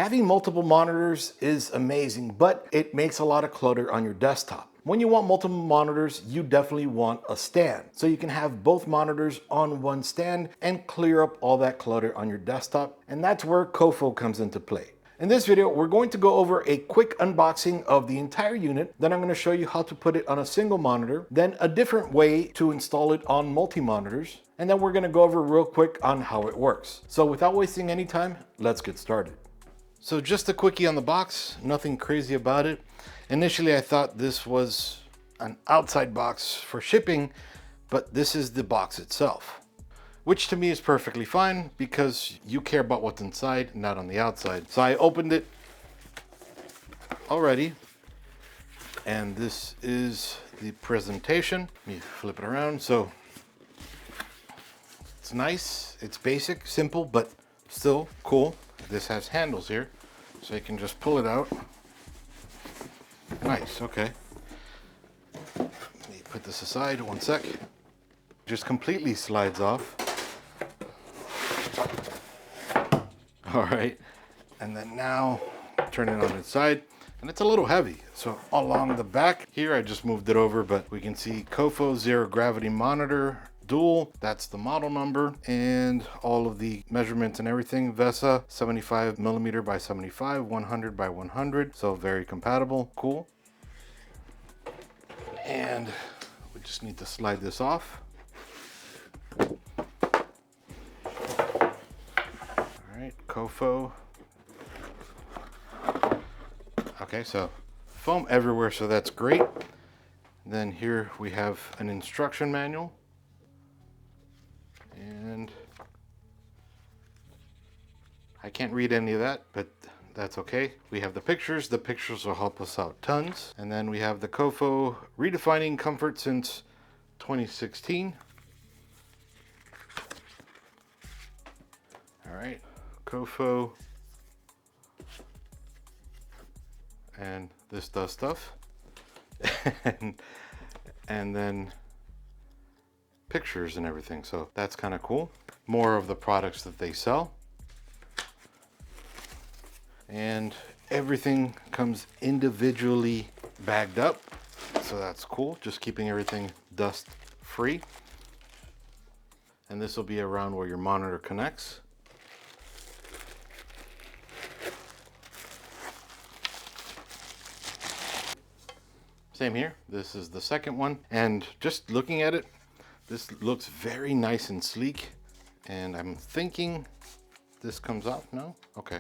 Having multiple monitors is amazing, but it makes a lot of clutter on your desktop. When you want multiple monitors, you definitely want a stand. So you can have both monitors on one stand and clear up all that clutter on your desktop. And that's where COFO comes into play. In this video, we're going to go over a quick unboxing of the entire unit. Then I'm going to show you how to put it on a single monitor, then a different way to install it on multi-monitors. And then we're going to go over real quick on how it works. So without wasting any time, let's get started. So just a quickie on the box, nothing crazy about it. Initially, I thought this was an outside box for shipping, but this is the box itself, which to me is perfectly fine because you care about what's inside, not on the outside. So I opened it already, and this is the presentation. Let me flip it around. So it's nice, it's basic, simple, but still cool. This has handles here, so you can just pull it out. Nice, okay. Let me put this aside one sec. Just completely slides off. All right, and then now turn it on its side, and it's a little heavy. So along the back here, I just moved it over, but we can see COFO Zero Gravity Monitor Dual, that's the model number, and all of the measurements and everything. VESA 75 millimeter by 75, 100 by 100, so very compatible. Cool. And we just need to slide this off. All right, COFO. Okay, so foam everywhere, so that's great. Then here we have an instruction manual. And I can't read any of that, but that's okay. We have the pictures. The pictures will help us out tons. And then we have the COFO redefining comfort since 2016. All right, COFO. And this does stuff. and then pictures and everything, so that's kind of cool. More of the products that they sell, and everything comes individually bagged up, so that's cool. Just keeping everything dust free. And this will be around where your monitor connects. Same here. This is the second one, and just looking at it, this looks very nice and sleek, and I'm thinking this comes off. No? Okay.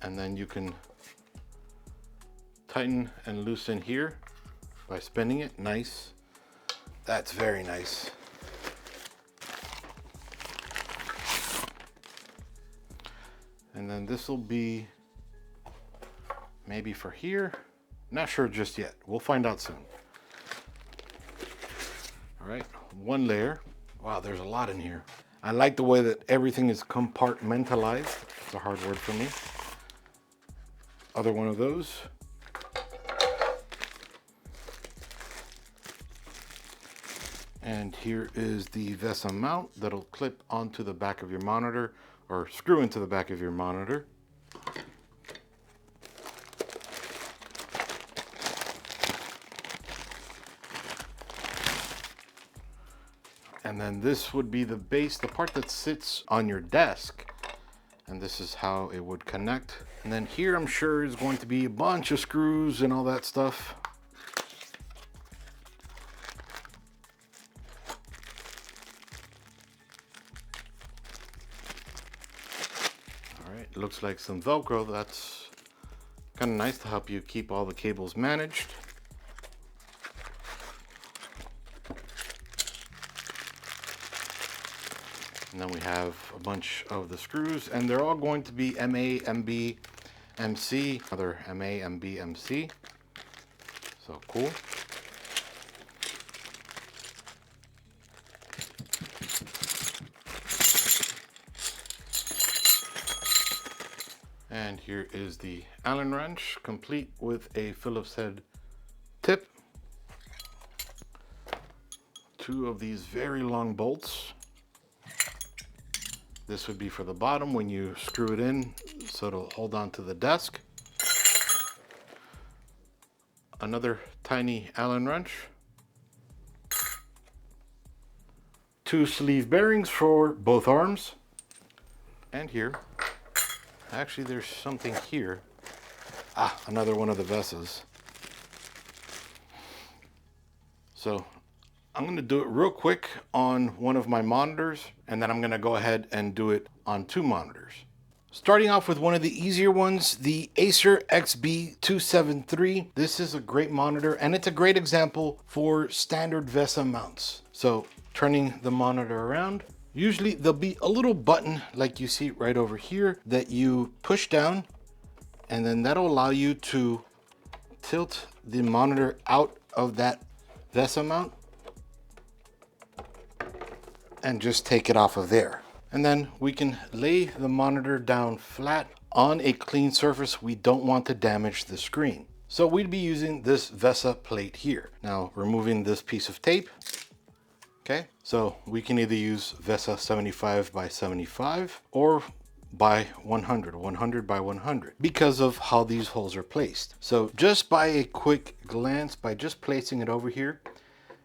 And then you can tighten and loosen here by spinning it. Nice. That's very nice. And then this will be maybe for here. Not sure just yet. We'll find out soon. All right, one layer. Wow, there's a lot in here. I like the way that everything is compartmentalized. It's a hard word for me. Other one of those. And here is the VESA mount that'll clip onto the back of your monitor, or screw into the back of your monitor. And then this would be the base, the part that sits on your desk. And this is how it would connect. And then here, I'm sure, is going to be a bunch of screws and all that stuff. All right, looks like some Velcro. That's kind of nice to help you keep all the cables managed. And then we have a bunch of the screws, and they're all going to be MA, MB, MC, other MA, MB, MC. So cool. And here is the Allen wrench, complete with a Phillips head tip. Two of these very long bolts. This would be for the bottom when you screw it in, so it'll hold on to the desk. Another tiny Allen wrench. 2 sleeve bearings for both arms. And here, actually there's something here. Another one of the VESAs. So I'm going to do it real quick on one of my monitors, and then I'm going to go ahead and do it on 2 monitors. Starting off with one of the easier ones, the Acer XB273. This is a great monitor, and it's a great example for standard VESA mounts. So turning the monitor around, usually there'll be a little button like you see right over here that you push down, and then that'll allow you to tilt the monitor out of that VESA mount and just take it off of there. And then we can lay the monitor down flat on a clean surface. We don't want to damage the screen. So we'd be using this VESA plate here. Now removing this piece of tape. Okay, so we can either use VESA 75 by 75 or by 100 by 100 because of how these holes are placed. So just by a quick glance, by just placing it over here,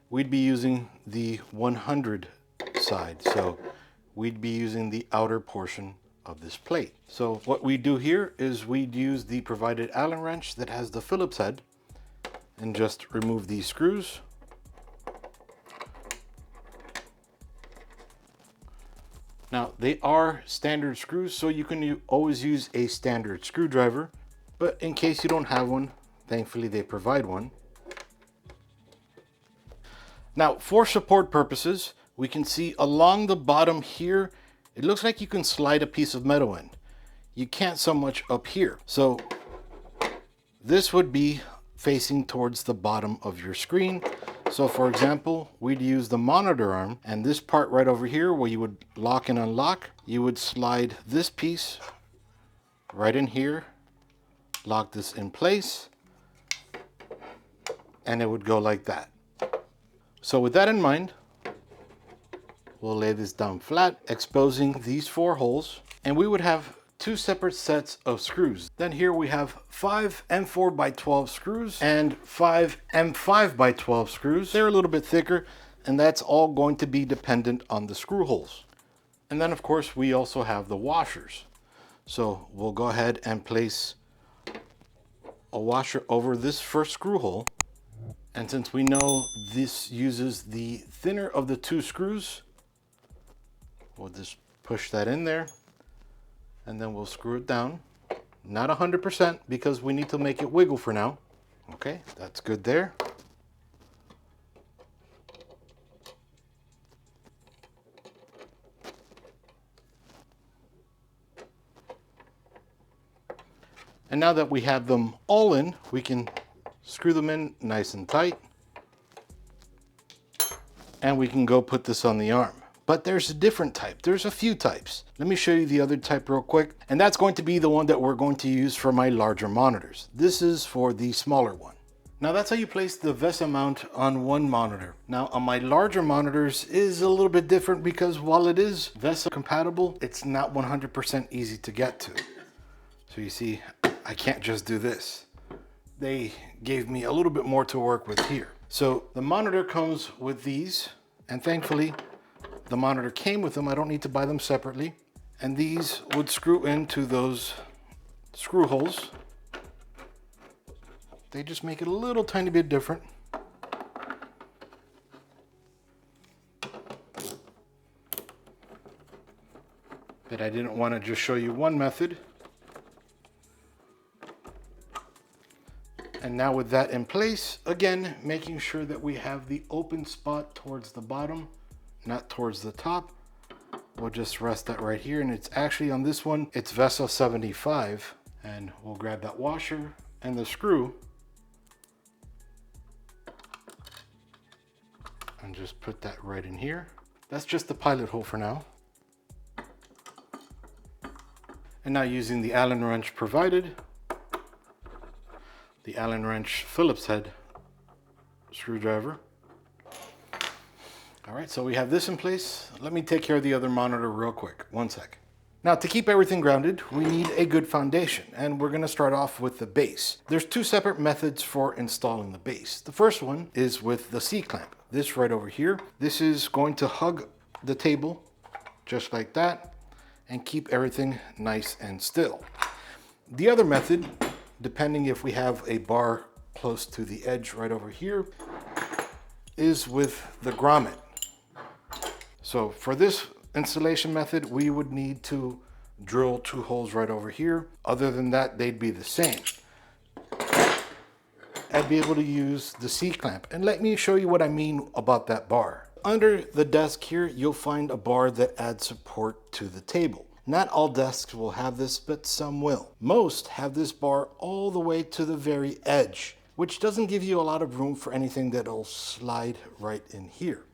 we'd be using the 100 side. So we'd be using the outer portion of this plate. So what we do here is we'd use the provided Allen wrench that has the Phillips head and just remove these screws. Now they are standard screws, so you can always use a standard screwdriver, but in case you don't have one, thankfully they provide one. Now for support purposes, we can see along the bottom here, it looks like you can slide a piece of metal in. You can't so much up here. So this would be facing towards the bottom of your screen. So for example, we'd use the monitor arm, and this part right over here where you would lock and unlock, you would slide this piece right in here, lock this in place, and it would go like that. So with that in mind, we'll lay this down flat, exposing these 4 holes, and we would have 2 separate sets of screws. Then here we have 5 M4 by 12 screws and 5 M5 by 12 screws. They're a little bit thicker, and that's all going to be dependent on the screw holes. And then of course we also have the washers. So we'll go ahead and place a washer over this first screw hole. And since we know this uses the thinner of the 2 screws, we'll just push that in there, and then we'll screw it down. Not 100% because we need to make it wiggle for now. Okay, that's good there. And now that we have them all in, we can screw them in nice and tight. And we can go put this on the arm. But there's a different type. There's a few types. Let me show you the other type real quick. And that's going to be the one that we're going to use for my larger monitors. This is for the smaller one. Now that's how you place the VESA mount on one monitor. Now on my larger monitors is a little bit different because while it is VESA compatible, it's not 100% easy to get to. So you see, I can't just do this. They gave me a little bit more to work with here. So the monitor comes with these, and thankfully, the monitor came with them. I don't need to buy them separately. And these would screw into those screw holes. They just make it a little tiny bit different. But I didn't want to just show you one method. And now with that in place, again, making sure that we have the open spot towards the bottom, not towards the top. We'll just rest that right here, and it's actually on this one, it's VESA 75, and we'll grab that washer and the screw and just put that right in here. That's just the pilot hole for now. And now using the Allen wrench provided, the Allen wrench Phillips head screwdriver. All right, so we have this in place. Let me take care of the other monitor real quick. One sec. Now, to keep everything grounded, we need a good foundation, and we're gonna start off with the base. There's two separate methods for installing the base. The first one is with the C-clamp. This right over here. This is going to hug the table just like that and keep everything nice and still. The other method, depending if we have a bar close to the edge right over here, is with the grommet. So for this installation method, we would need to drill 2 holes right over here. Other than that, they'd be the same. I'd be able to use the C-clamp. And let me show you what I mean about that bar. Under the desk here, you'll find a bar that adds support to the table. Not all desks will have this, but some will. Most have this bar all the way to the very edge, which doesn't give you a lot of room for anything that'll slide right in here,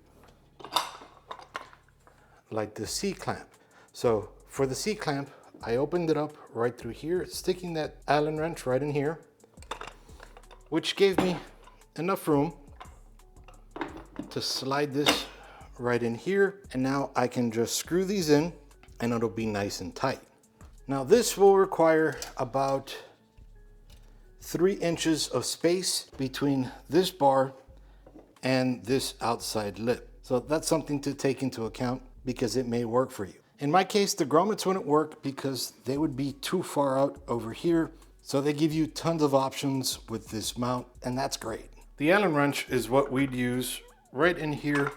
like the C-clamp. So for the C-clamp, I opened it up right through here, sticking that Allen wrench right in here, which gave me enough room to slide this right in here. And now I can just screw these in and it'll be nice and tight. Now this will require about 3 inches of space between this bar and this outside lip. So that's something to take into account because it may work for you. In my case, the grommets wouldn't work because they would be too far out over here. So they give you tons of options with this mount, and that's great. The Allen wrench is what we'd use right in here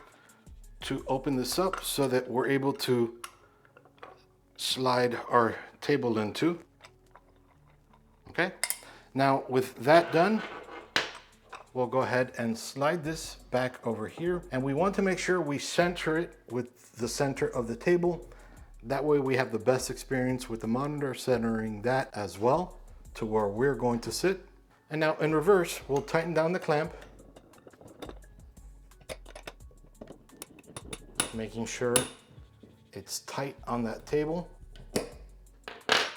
to open this up so that we're able to slide our table into. Okay, now with that done, we'll go ahead and slide this back over here. And we want to make sure we center it with the center of the table. That way we have the best experience with the monitor centering that as well to where we're going to sit. And now in reverse, we'll tighten down the clamp, making sure it's tight on that table.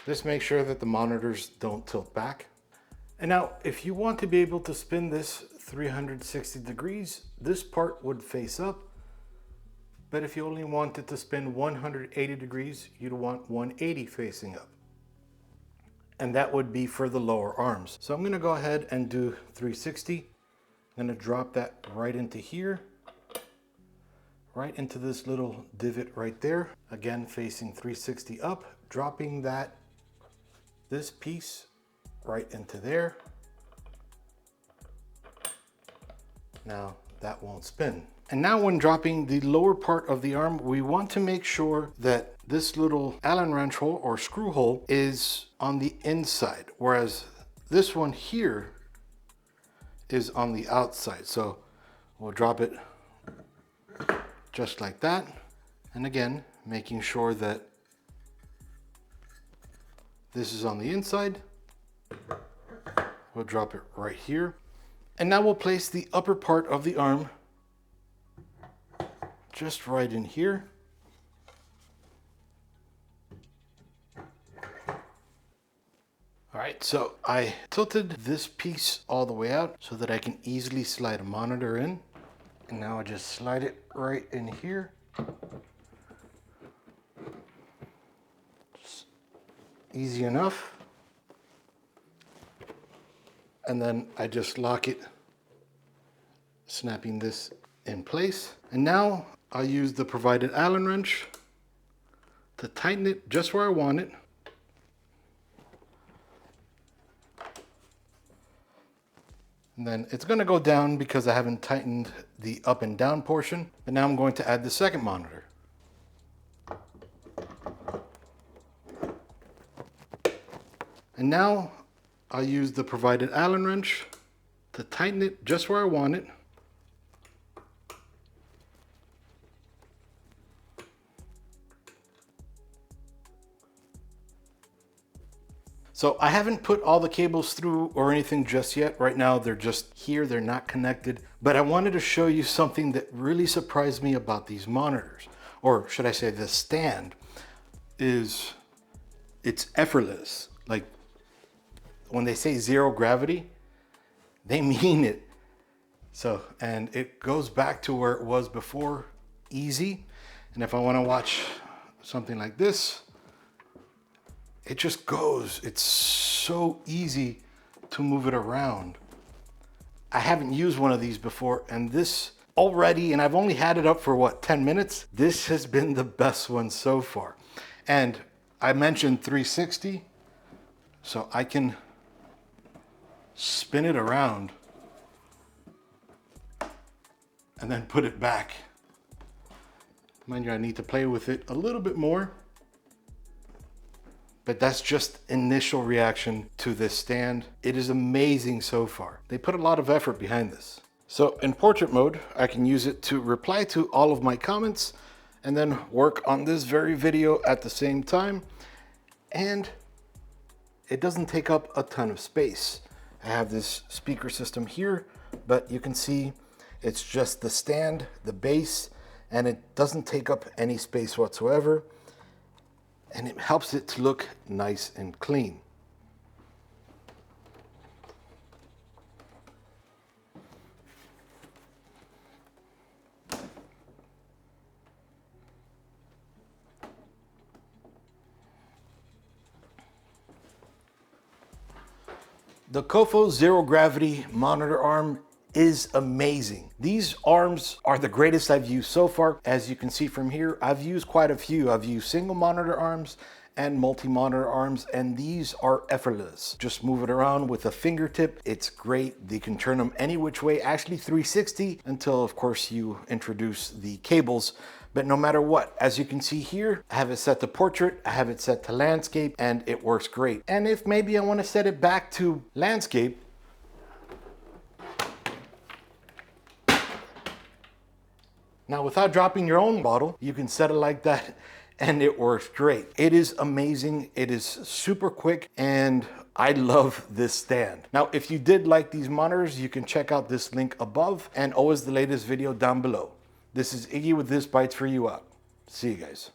This makes sure that the monitors don't tilt back. And now if you want to be able to spin this 360 degrees, this part would face up. But if you only wanted to spin 180 degrees, you'd want 180 facing up. And that would be for the lower arms. So I'm gonna go ahead and do 360. I'm gonna drop that right into here, right into this little divot right there. Again, facing 360 up, dropping this piece right into there. Now that won't spin. And now when dropping the lower part of the arm, we want to make sure that this little Allen wrench hole or screw hole is on the inside, whereas this one here is on the outside. So we'll drop it just like that. And again, making sure that this is on the inside. We'll drop it right here. And now we'll place the upper part of the arm just right in here. All right, so I tilted this piece all the way out so that I can easily slide a monitor in. And now I just slide it right in here. Just easy enough. And then I just lock it, snapping this in place. And now I'll use the provided Allen wrench to tighten it just where I want it. And then it's going to go down because I haven't tightened the up and down portion. But now I'm going to add the second monitor. And now I'll use the provided Allen wrench to tighten it just where I want it. So I haven't put all the cables through or anything just yet. Right now they're just here, they're not connected. But I wanted to show you something that really surprised me about these monitors. Or should I say the stand, is it's effortless. Like when they say zero gravity, they mean it. So, and it goes back to where it was before, easy. And if I want to watch something like this, it just goes. It's so easy to move it around. I haven't used one of these before, and this already, and I've only had it up for what, 10 minutes? This has been the best one so far. And I mentioned 360, so I can spin it around and then put it back. Mind you, I need to play with it a little bit more, but that's just initial reaction to this stand. It is amazing so far. They put a lot of effort behind this. So in portrait mode, I can use it to reply to all of my comments and then work on this very video at the same time. And it doesn't take up a ton of space. I have this speaker system here, but you can see it's just the stand, the base, and it doesn't take up any space whatsoever. And it helps it to look nice and clean. The COFO Zero Gravity Monitor Arm is amazing. These arms are the greatest I've used so far. As you can see from here, I've used quite a few. I've used single monitor arms and multi-monitor arms, and these are effortless. Just move it around with a fingertip. It's great. You can turn them any which way, actually 360, until of course you introduce the cables. But no matter what, as you can see here, I have it set to portrait, I have it set to landscape, and it works great. And if maybe I want to set it back to landscape, now without dropping your own bottle, you can set it like that and it works great. It is amazing, it is super quick, and I love this stand. Now, if you did like these monitors, you can check out this link above and always the latest video down below. This is Iggy with ThisBytesForYou out. See you guys.